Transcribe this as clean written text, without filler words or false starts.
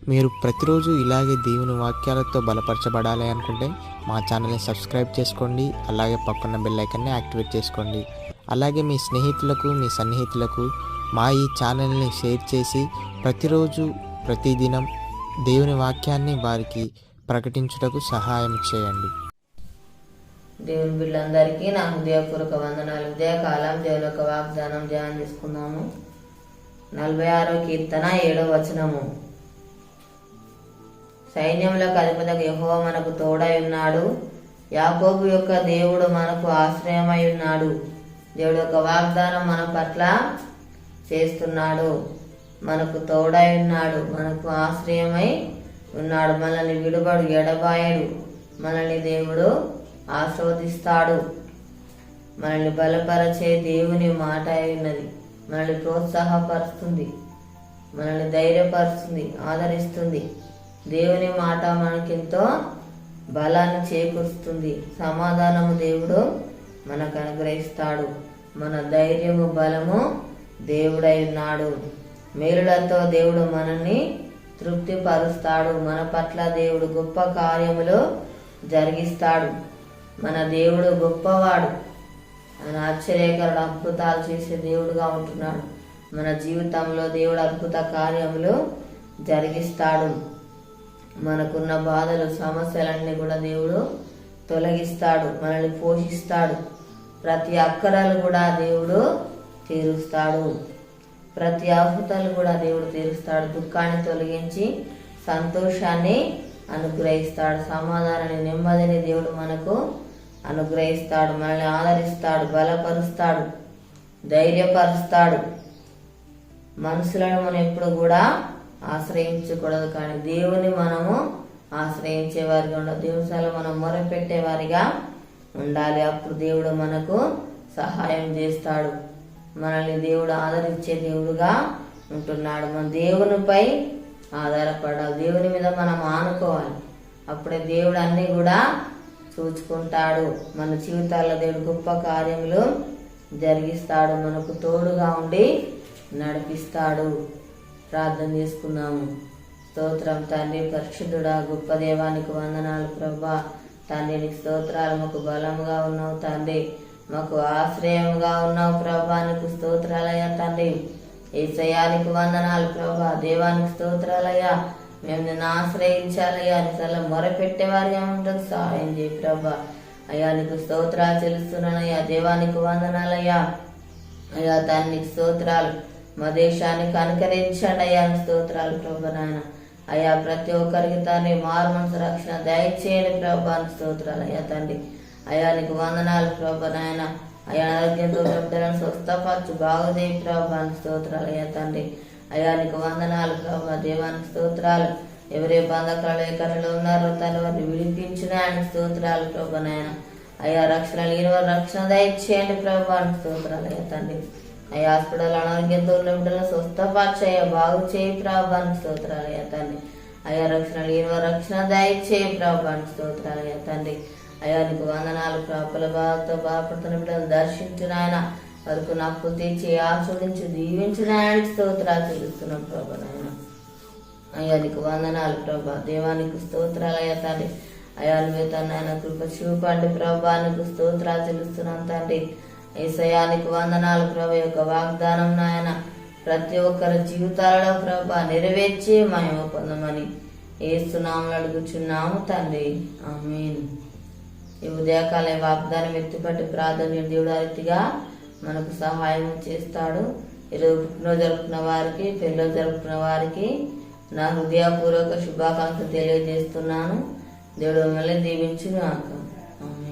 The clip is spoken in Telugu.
మీరు ప్రతిరోజు ఇలాగే దేవుని వాక్యాలతో బలపరచబడాలి అనుకుంటే మా ఛానల్ని సబ్స్క్రైబ్ చేసుకోండి. అలాగే పక్కన బెల్ ఐకాన్ని యాక్టివేట్ చేసుకోండి. అలాగే మీ స్నేహితులకు, మీ సన్నిహితులకు మా ఈ ఛానల్ని షేర్ చేసి ప్రతిరోజు ప్రతిదినం దేవుని వాక్యాన్ని వారికి ప్రకటించుటకు సహాయం చేయండి. దేవుని బిడ్డలందరికీ నా హృదయపూర్వక వందనాలు. ఉదయకాలం దేవుని యొక్క వాగ్దానం ధ్యానం చేసుకుందాము. 46వ కీర్తన 7వ వచనము. సైన్యములకు అధిపతికి యెహోవా మనకు తోడై ఉన్నాడు. యాకోబు యొక్క దేవుడు మనకు ఆశ్రయమై ఉన్నాడు. దేవుడు యొక్క వాగ్దానం మన పట్ల చేస్తున్నాడు. మనకు తోడై ఉన్నాడు, మనకు ఆశ్రయమై ఉన్నాడు. మనల్ని విడుబడు, ఎడబాయడు. మనల్ని దేవుడు ఆశీర్వదిస్తాడు. మనల్ని బలపరచే దేవుని మాట ఉన్నది. మనల్ని ప్రోత్సాహపరుస్తుంది, మనల్ని ధైర్యపరుస్తుంది, ఆదరిస్తుంది. దేవుని మాట మనకెంతో బలాన్ని చేకూరుస్తుంది. సమాధానము దేవుడు మనకు అనుగ్రహిస్తాడు. మన ధైర్యము, బలము దేవుడై ఉన్నాడు. మేలులతో దేవుడు మనల్ని తృప్తిపరుస్తాడు. మన పట్ల దేవుడు గొప్ప కార్యములు జరిగిస్తాడు. మన దేవుడు గొప్పవాడు. ఆయన ఆశ్చర్యకరుడు, అద్భుతాలు చేసే దేవుడుగా ఉంటున్నాడు. మన జీవితంలో దేవుడు అద్భుత కార్యములు జరిగిస్తాడు. మనకున్న బాధలు, సమస్యలన్నీ కూడా దేవుడు తొలగిస్తాడు. మనల్ని పోషిస్తాడు. ప్రతి అక్కరలు కూడా దేవుడు తీరుస్తాడు. ప్రతి ఆపదలు కూడా దేవుడు తీరుస్తాడు. దుఃఖాన్ని తొలగించి సంతోషాన్ని అనుగ్రహిస్తాడు. సమాధానాన్ని, నెమ్మదిని దేవుడు మనకు అనుగ్రహిస్తాడు. మనల్ని ఆదరిస్తాడు, బలపరుస్తాడు, ధైర్యపరుస్తాడు. మనుషులను మనం ఎప్పుడు కూడా ఆశ్రయించకూడదు, కానీ దేవుని మనము ఆశ్రయించే వారిగా ఉండాలి. దేవుని మనం మొరపెట్టే వారిగా ఉండాలి. అప్పుడు దేవుడు మనకు సహాయం చేస్తాడు. మనల్ని దేవుడు ఆదరించే దేవుడుగా ఉంటున్నాడు. మన దేవునిపై ఆధారపడాలి. దేవుని మీద మనం ఆనుకోవాలి. అప్పుడే దేవుడు అన్ని కూడా చూసుకుంటాడు. మన జీవితాల్లో దేవుడు గొప్ప కార్యములు జరిగిస్తాడు. మనకు తోడుగా ఉండి నడిపిస్తాడు. ప్రార్థన చేసుకుందాము. స్తోత్రం తండ్రి, పరిశుద్ధుడా, గొప్ప దేవానికి వందనాలు ప్రభా. తండ్రి నీకు స్తోత్రాలు. మాకు బలముగా ఉన్నావు తండ్రి, మాకు ఆశ్రయముగా ఉన్నావు ప్రభా. నీకు స్తోత్రాలయ్యా తండ్రి. ఏసయానికి వందనాలు ప్రభా. దేవానికి స్తోత్రాలయ్యా. మేము నిన్ను ఆశ్రయించాలయ్యా. నిజంగా మొరపెట్టేవారిగా ఉంటుంది సహాయం చేయి ప్రభా. అయ్యా నీకు స్తోత్రాలు చెల్లిస్తున్నానయ్యా. దేవానికి వందనాలయ్యా. అయ్యా తండ్రికి స్తోత్రాలు. మా దేశానికి అనుకరించండి అయ్యా. స్తోత్రాలు ప్రభా నాయన. అయ్యా ప్రతి ఒక్కరికి తండ్రి మారు మనసు రక్షణ దయచేయండి ప్రభా. స్తోత్రాలు అయ్యా తండ్రి. అయ్యా నీకు వందనాలు ప్రభా నాయన. అయ్యా ఆరోగ్యంతో బిడ్డలను స్వస్థపరచు, బాగుదేవి ప్రభా. స్తోత్రాలు అయ్యా తండ్రి. అయ్యా నీకు వందనాలు ప్రభా. దేవానికి స్తోత్రాలు. ఎవరే బంధకాలు ఎక్కడలో ఉన్నారో తను వారిని విడిపించిన ఆయన స్తోత్రాలు ప్రభా నాయన. అయ్యా రక్షణ లేని వారు రక్షణ దయచేయండి ప్రభా. స్తోత్రాలు అయ్యా తండ్రి. అయ్యా హాస్పిటల్ అనారోగ్యంతో ఉన్న బిడ్డలను స్వస్థపరచయ్యా, బాగు చేయి ప్రభా. స్తోత్రాలు అయ్యా తండ్రి. అయ్యా రక్షణ లేని వారు రక్షణ దయచేయి ప్రభా. స్తోత్రాలు అయ్యా తండ్రి. అయ్యా నీకు వందనాలు. ప్రాపల బాధతో బాధపడుతున్న బిడ్డలు దర్శించిన ఆయన, వరకు నప్పు తీర్చి ఆస్వాదించి దీవించిన ఆయన స్తోత్రాలు చెల్లిస్తున్నాం ప్రభా నాయన. అయ్యా నీకు వందనాలు ప్రభా. దేవానికి స్తోత్రాలు అయ్యా తండ్రి. అయ్యా నువ్వే తన కృప చూపండి ప్రభా. నీకు స్తోత్రాలు చెల్లిస్తున్నాం తండ్రి. ఏసయానికి వందనాలు ప్రభా. యొక్క వాగ్దానం నాయన ప్రతి ఒక్కరి జీవితాలలో ప్రభా నెరవేర్చి మహిమ పొందమని ఏస్తున్నాములు అడుగుచున్నాము తండ్రి. ఆమేన్. ఈ ఉదయకాల వాగ్దానం ఎత్తిపట్టి ప్రార్థన దేవుడు రీతిగా మనకు సహాయం చేస్తాడు. ఈరోజు పుట్టినరోజు జరుపుకున్న వారికి, పెళ్ళిలో జరుపుకున్న వారికి నా హృదయపూర్వక శుభాకాంక్షలు తెలియజేస్తున్నాను. దేవుడు మిమ్మల్ని దీవించుగాక. ఆమేన్.